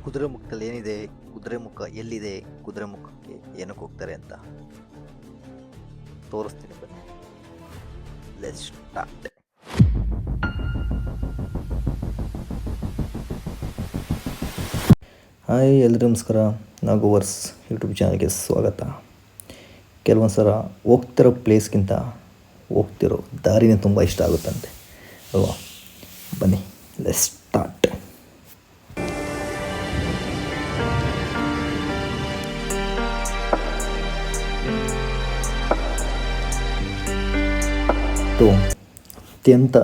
ಕುದುರೆಮುಖದಲ್ಲಿ ಏನಿದೆ, ಕುದುರೆಮುಖ ಎಲ್ಲಿದೆ, ಕುದುರೆಮುಖಕ್ಕೆ ಏನಕ್ಕೆ ಹೋಗ್ತಾರೆ ಅಂತ ತೋರಿಸ್ತೀನಿ ಬನ್ನಿ. Let's start. ಹಾಯ್ ಎಲ್ರಿಗೂ ನಮಸ್ಕಾರ. ನಾಗೋವರ್ಸ್ ಯೂಟ್ಯೂಬ್ ಚಾನಲ್ಗೆ ಸ್ವಾಗತ. ಕೆಲವೊಂದು ಸಲ ಹೋಗ್ತಿರೋ ಪ್ಲೇಸ್ಗಿಂತ ಹೋಗ್ತಿರೋ ದಾರಿನೇ ತುಂಬ ಇಷ್ಟ ಆಗುತ್ತಂತೆ ಅಲ್ವಾ? ಬನ್ನಿ ಲೆಟ್ಸ್ ಸ್ಟಾರ್ಟ್. ಅತ್ಯಂತ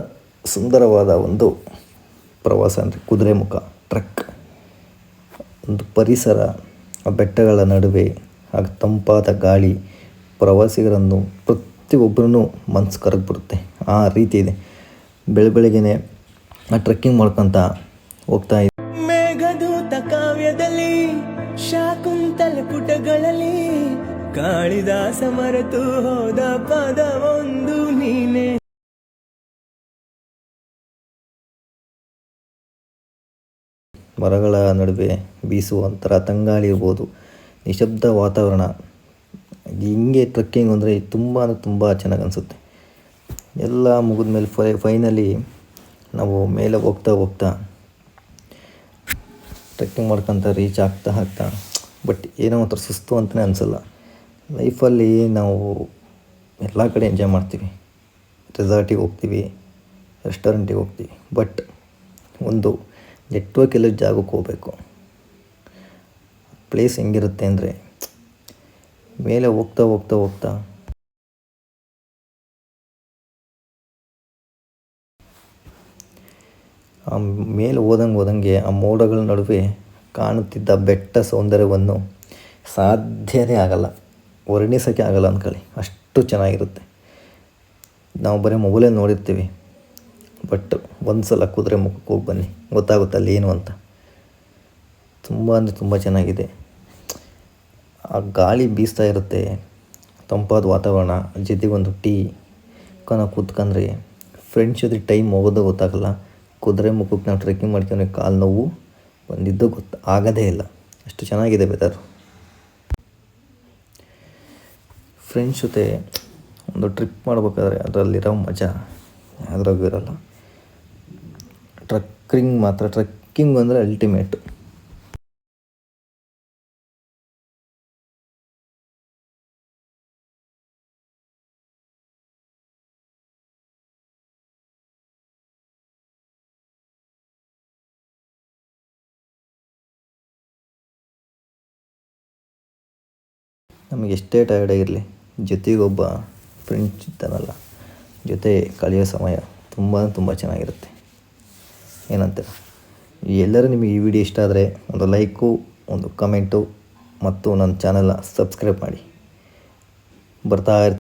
ಸುಂದರವಾದ ಒಂದು ಪ್ರವಾಸ ಅಂದರೆ ಕುದುರೆಮುಖ ಟ್ರೆಕ್. ಒಂದು ಪರಿಸರ, ಆ ಬೆಟ್ಟಗಳ ನಡುವೆ ಆಗ ತಂಪಾದ ಗಾಳಿ ಪ್ರವಾಸಿಗರನ್ನು ಪ್ರತಿಯೊಬ್ಬರೂ ಮನಸ್ಸು ಕರಗಿಬಿಡುತ್ತೆ. ಆ ರೀತಿ ಇದೆ. ಬೆಳಗ್ಗೆನೆ ಆ ಟ್ರೆಕ್ಕಿಂಗ್ ಮಾಡ್ಕೊತ ಹೋಗ್ತಾ ಇದ್ದೆ. ಮೇಘದೂತ ಕಾವ್ಯದಲ್ಲಿ ಶಾಕುಂತಲ ಪುಟಗಳಲ್ಲಿ ಕಾಳಿದಾಸ ಮರೆತು ಹೋದ ಪದವೊಂದು ನೀನೆ. ಮರಗಳ ನಡುವೆ ಬೀಸುವ ಒಂಥರ ತಂಗಾಳಿ ಇರ್ಬೋದು, ನಿಶಬ್ದ ವಾತಾವರಣ. ಹಿಂಗೆ ಟ್ರೆಕ್ಕಿಂಗ್ ಅಂದರೆ ತುಂಬ ಚೆನ್ನಾಗಿ ಅನಿಸುತ್ತೆ. ಎಲ್ಲ ಮುಗಿದ ಮೇಲೆ ಫೈನಲಿ ನಾವು ಮೇಲೆ ಹೋಗ್ತಾ ಟ್ರೆಕ್ಕಿಂಗ್ ಮಾಡ್ಕೊತ ರೀಚ್ ಆಗ್ತಾ ಬಟ್ ಏನೋ ಒಂಥರ ಸುಸ್ತು ಅಂತಲೇ ಅನಿಸಲ್ಲ. ಲೈಫಲ್ಲಿ ನಾವು ಎಲ್ಲ ಕಡೆ ಎಂಜಾಯ್ ಮಾಡ್ತೀವಿ. ರೆಸಾರ್ಟಿಗೆ ಹೋಗ್ತೀವಿ, ರೆಸ್ಟೋರೆಂಟಿಗೆ ಹೋಗ್ತೀವಿ, ಬಟ್ ಒಂದು ನೆಟ್ವರ್ಕ್ ಎಲ್ಲ ಜಾಗಕ್ಕೆ ಹೋಗಬೇಕು. ಪ್ಲೇಸ್ ಹೆಂಗಿರುತ್ತೆ ಅಂದರೆ, ಮೇಲೆ ಹೋಗ್ತಾ ಆ ಮೇಲೆ ಹೋದಂಗೆ ಆ ಮೋಡಗಳ ನಡುವೆ ಕಾಣುತ್ತಿದ್ದ ಬೆಟ್ಟ ಸೌಂದರ್ಯವನ್ನು ಸಾಧ್ಯನೇ ಆಗಲ್ಲ, ವರ್ಣಿಸೋಕ್ಕೆ ಆಗಲ್ಲ ಅಂದ್ಕೊಳ್ಳಿ, ಅಷ್ಟು ಚೆನ್ನಾಗಿರುತ್ತೆ. ನಾವು ಬರೀ ಮೊಬೈಲಲ್ಲಿ ನೋಡಿರ್ತೀವಿ, ಬಟ್ ಒಂದು ಸಲ ಕುದುರೆಮುಖಕ್ಕೆ ಹೋಗಿ ಬನ್ನಿ, ಗೊತ್ತಾಗುತ್ತೆ ಅಲ್ಲಿ ಏನು ಅಂತ. ತುಂಬ ಚೆನ್ನಾಗಿದೆ. ಆ ಗಾಳಿ ಬೀಸ್ತಾ ಇರುತ್ತೆ, ತಂಪಾದ ವಾತಾವರಣ, ಜೊತೆಗೆ ಒಂದು ಟೀ ಕೂತ್ಕೊಂಡ್ರೆ ಫ್ರೆಂಡ್ಸ್ ಜೊತೆ ಟೈಮ್ ಹೋಗೋದು ಗೊತ್ತಾಗಲ್ಲ. ಕುದುರೆಮುಖಕ್ಕೆ ನಾವು ಟ್ರೆಕ್ಕಿಂಗ್ ಮಾಡ್ಕೊಂಡ್ರೆ ಕಾಲು ನೋವು ಬಂದಿದ್ದು ಆಗೋದೇ ಇಲ್ಲ, ಅಷ್ಟು ಚೆನ್ನಾಗಿದೆ ವೆದರ್. ಫ್ರೆಂಡ್ಸ್ ಜೊತೆ ಒಂದು ಟ್ರಿಪ್ ಮಾಡ್ಬೇಕಾದ್ರೆ ಅದರಲ್ಲಿರೋ ಮಜಾ ಯಾವುದ್ರಾಗೂ ಇರೋಲ್ಲ. ಟ್ರೆಕ್ಕಿಂಗ್ ಅಂದರೆ ಅಲ್ಟಿಮೇಟ್. ನಮಗೆ ಎಷ್ಟೇ ಟಯರ್ಡ್ ಆಗಿರಲಿ, ಜೊತೆಗೊಬ್ಬ ಫ್ರೆಂಡ್ಸ್ ಇದ್ದಾನಲ್ಲ, ಜೊತೆ ಕಳೆಯೋ ಸಮಯ ತುಂಬ ಚೆನ್ನಾಗಿರುತ್ತೆ. ಏನಂತೀರ? ಎಲ್ಲರೂ ನಿಮಗೆ ಈ ವಿಡಿಯೋ ಇಷ್ಟ ಆದರೆ ಒಂದು ಲೈಕು, ಒಂದು ಕಮೆಂಟು ಮತ್ತು ನನ್ನ ಚಾನಲ್ನ ಸಬ್ಸ್ಕ್ರೈಬ್ ಮಾಡಿ. ಬರ್ತಾ